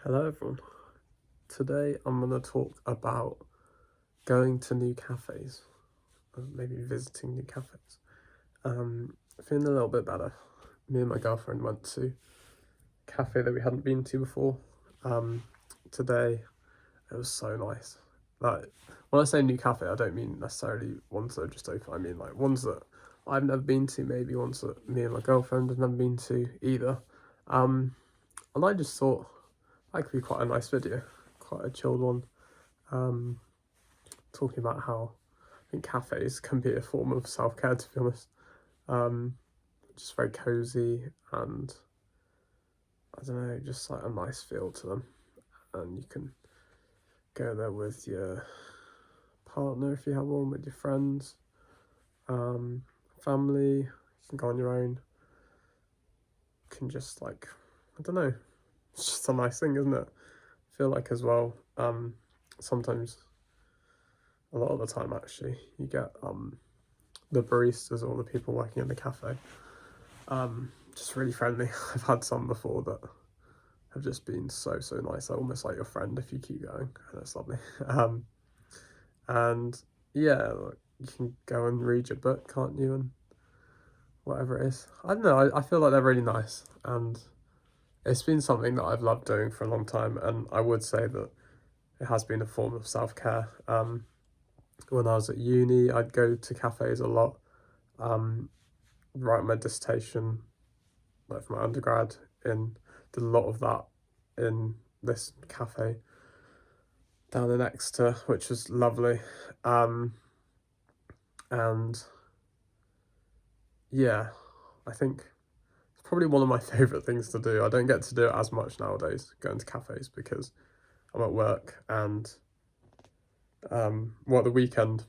Hello everyone. Today I'm going to talk about going to new cafes, maybe visiting new cafes. Feeling a little bit better. Me and my girlfriend went to a cafe that we hadn't been to before. Today it was so nice. Like, when I say new cafe, I don't mean necessarily ones that are just open. I mean like ones that I've never been to, maybe ones that me and my girlfriend have never been to either. And I just thought that could be quite a nice video, quite a chilled one. Talking about how I think cafes can be a form of self-care, to be honest. Just very cozy and I don't know, just like a nice feel to them. And you can go there with your partner if you have one, with your friends, family. You can go on your own. You can just like, I don't know, it's just a nice thing, isn't it? I feel like as well, sometimes, a lot of the time actually, you get the baristas or the people working in the cafe just really friendly. I've had some before that have just been so nice. They're almost like your friend if you keep going, and it's lovely. And yeah, like, you can go and read your book, can't you, and whatever it is. I don't know, I feel like they're really nice, and it's been something that I've loved doing for a long time, and I would say that it has been a form of self-care. When I was at uni, I'd go to cafes a lot, write my dissertation, like for my undergrad, in did a lot of that in this cafe down in Exeter, which was lovely. And yeah, I think it's probably one of my favourite things to do. I don't get to do it as much nowadays, going to cafes, because I'm at work and well, at the weekend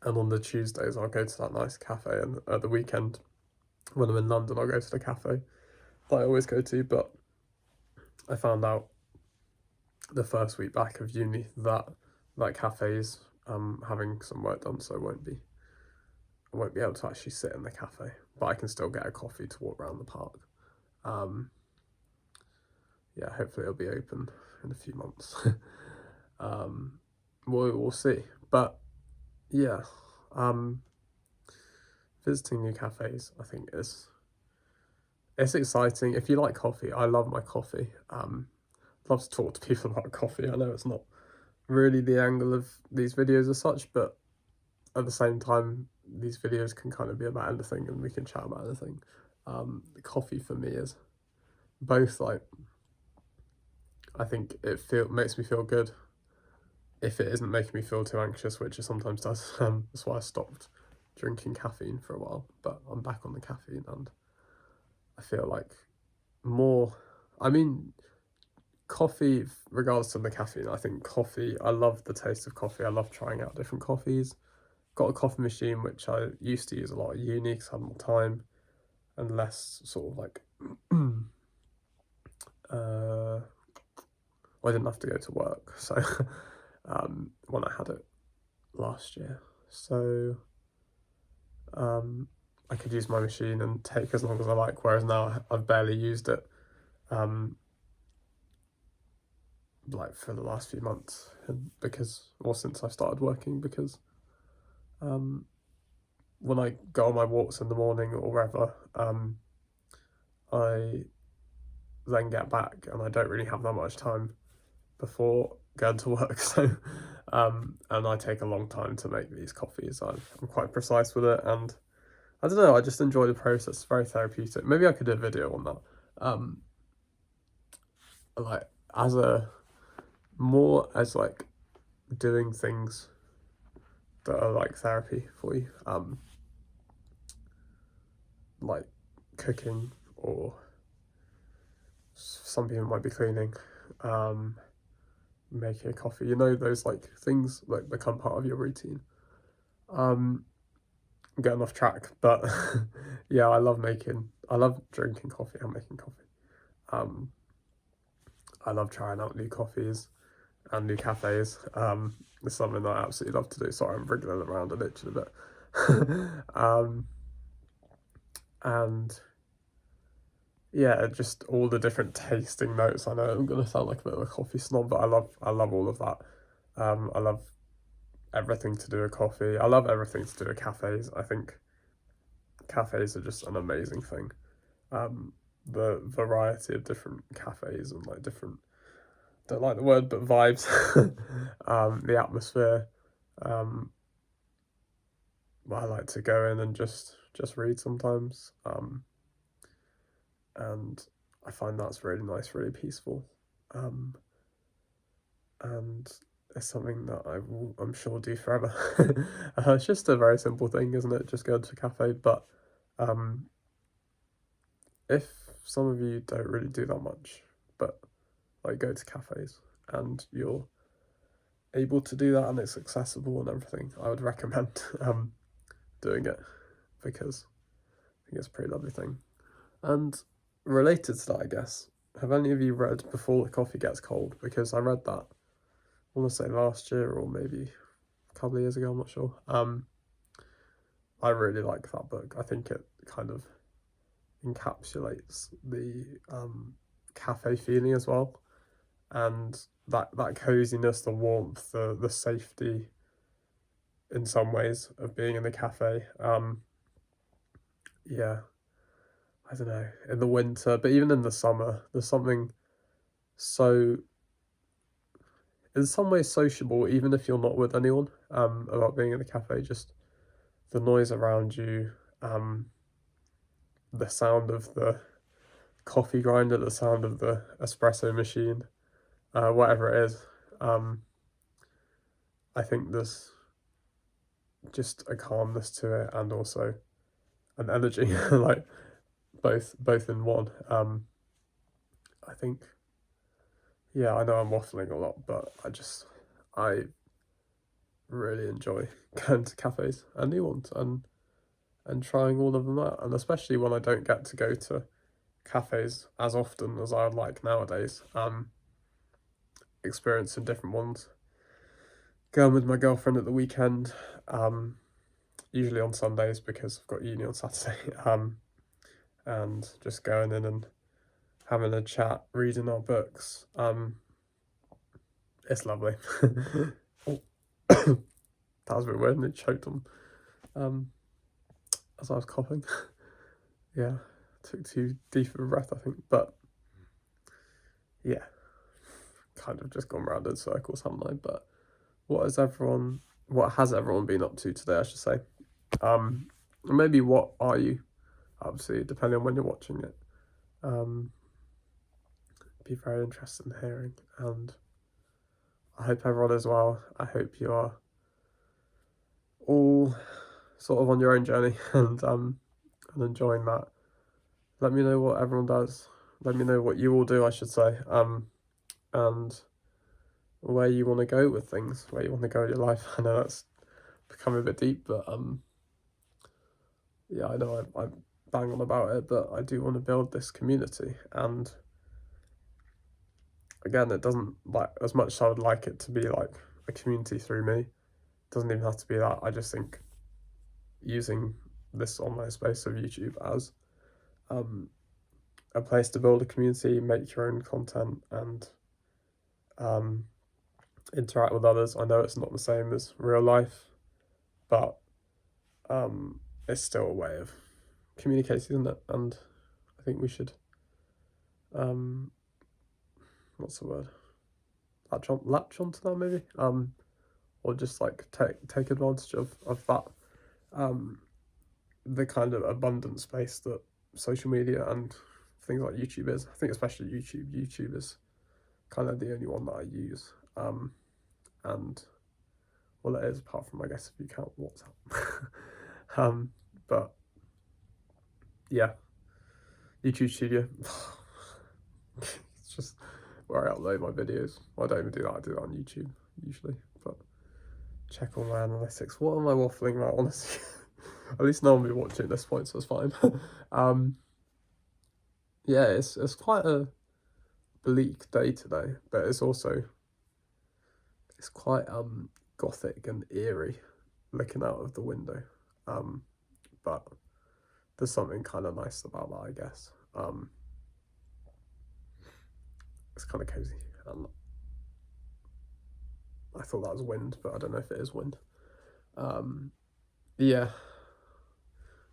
and on the Tuesdays I'll go to that nice cafe, and at the weekend when I'm in London I'll go to the cafe that I always go to. But I found out the first week back of uni that cafe's having some work done, so I won't be able to actually sit in the cafe, but I can still get a coffee to walk around the park. Yeah, hopefully it'll be open in a few months. We'll see. But yeah, visiting new cafes, I think it's exciting. If you like coffee, I love my coffee. Love to talk to people about coffee. I know it's not really the angle of these videos as such, but at the same time, these videos can kind of be about anything, and we can chat about anything. Coffee for me is both like, I think makes me feel good if it isn't making me feel too anxious, which it sometimes does. That's why I stopped drinking caffeine for a while, but I'm back on the caffeine, and I feel like more. I mean, coffee, regardless of the caffeine, I think coffee. I love the taste of coffee. I love trying out different coffees. Got a coffee machine which I used to use a lot at uni because I had more time and less sort of like I didn't have to go to work, so when I had it last year, so I could use my machine and take as long as I like, whereas now I've barely used it like for the last few months, and since I started working, because when I go on my walks in the morning or wherever, I then get back and I don't really have that much time before going to work. So and I take a long time to make these coffees. I'm quite precise with it, and I don't know, I just enjoy the process. It's very therapeutic. Maybe I could do a video on that, like as a more as like doing things that are like therapy for you, like cooking, or some people might be cleaning, making a coffee, those like things like become part of your routine. I'm getting off track, but yeah, I love drinking coffee and making coffee. I love trying out new coffees and new cafes. It's something that I absolutely love to do. Sorry, I'm wriggling around and itching a bit. And yeah, just all the different tasting notes. I know I'm gonna sound like a bit of a coffee snob, but I love all of that. I love everything to do with coffee. I love everything to do with cafes. I think cafes are just an amazing thing. Um, the variety of different cafes and like different, don't like the word, but vibes, the atmosphere. Um, I like to go in and just read sometimes, and I find that's really nice, really peaceful, um, and it's something that I'm sure do forever. It's just a very simple thing, isn't it? Just go to a cafe, but um, if some of you don't really do that much, but like go to cafes and you're able to do that and it's accessible and everything, I would recommend doing it because I think it's a pretty lovely thing. And related to that, I guess, have any of you read Before the Coffee Gets Cold? Because I read that, I want to say last year or maybe a couple of years ago, I'm not sure. I really like that book. I think it kind of encapsulates the cafe feeling as well, and that coziness, the warmth, the safety in some ways of being in the cafe. Yeah, I don't know, in the winter, but even in the summer, there's something so, in some ways, sociable, even if you're not with anyone, about being in the cafe. Just the noise around you, um, the sound of the coffee grinder, the sound of the espresso machine, whatever it is. Um, I think there's just a calmness to it and also an energy, like both in one. I think, yeah, I know I'm waffling a lot, but I really enjoy going to cafes and new ones and trying all of them out, and especially when I don't get to go to cafes as often as I would like nowadays. Experiencing different ones. Going with my girlfriend at the weekend, usually on Sundays because I've got uni on Saturday. And just going in and having a chat, reading our books. It's lovely. Oh, that was a bit weird and it choked on as I was coughing. Yeah, took too deep of a breath, I think. But yeah, kind of just gone round in circles, haven't I? But what has everyone been up to today, I should say? Maybe what are you up to, depending on when you're watching it. Be very interested in hearing, and I hope everyone is well. I hope you are all sort of on your own journey and enjoying that. Let me know what everyone does. Let me know what you all do, I should say. And where you want to go with things, where you want to go in your life. I know that's becoming a bit deep, but yeah, I know I bang on about it, but I do want to build this community. And again, it doesn't, like, as much as I would like it to be like a community through me, it doesn't even have to be that. I just think using this online space of YouTube as a place to build a community, make your own content, and interact with others. I know it's not the same as real life, but it's still a way of communicating, isn't it? And I think we should, what's the word? Latch onto that maybe, or just like take advantage of that, the kind of abundant space that social media and things like YouTube is. I think especially YouTube. YouTube is kind of the only one that I use, and well, it is, apart from, I guess, if you count WhatsApp. But yeah, YouTube Studio. It's just where I upload my videos. Well, I don't even do that. I do that on YouTube usually, but check all my analytics. What am I waffling about, honestly? At least no one will be watching at this point, so it's fine. Yeah, it's quite a bleak day today, but it's quite gothic and eerie looking out of the window. But there's something kind of nice about that, I guess. It's kind of cozy. I thought that was wind, but I don't know if it is wind. Yeah,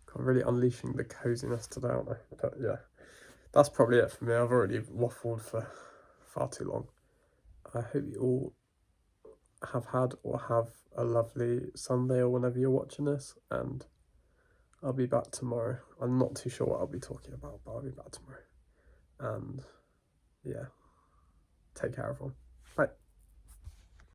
kind of really unleashing the coziness today, aren't I? But yeah, that's probably it for me. I've already waffled for far too long. I hope you all have had or have a lovely Sunday or whenever you're watching this, and I'll be back tomorrow. I'm not too sure what I'll be talking about, but I'll be back tomorrow. And yeah, take care, everyone. Bye.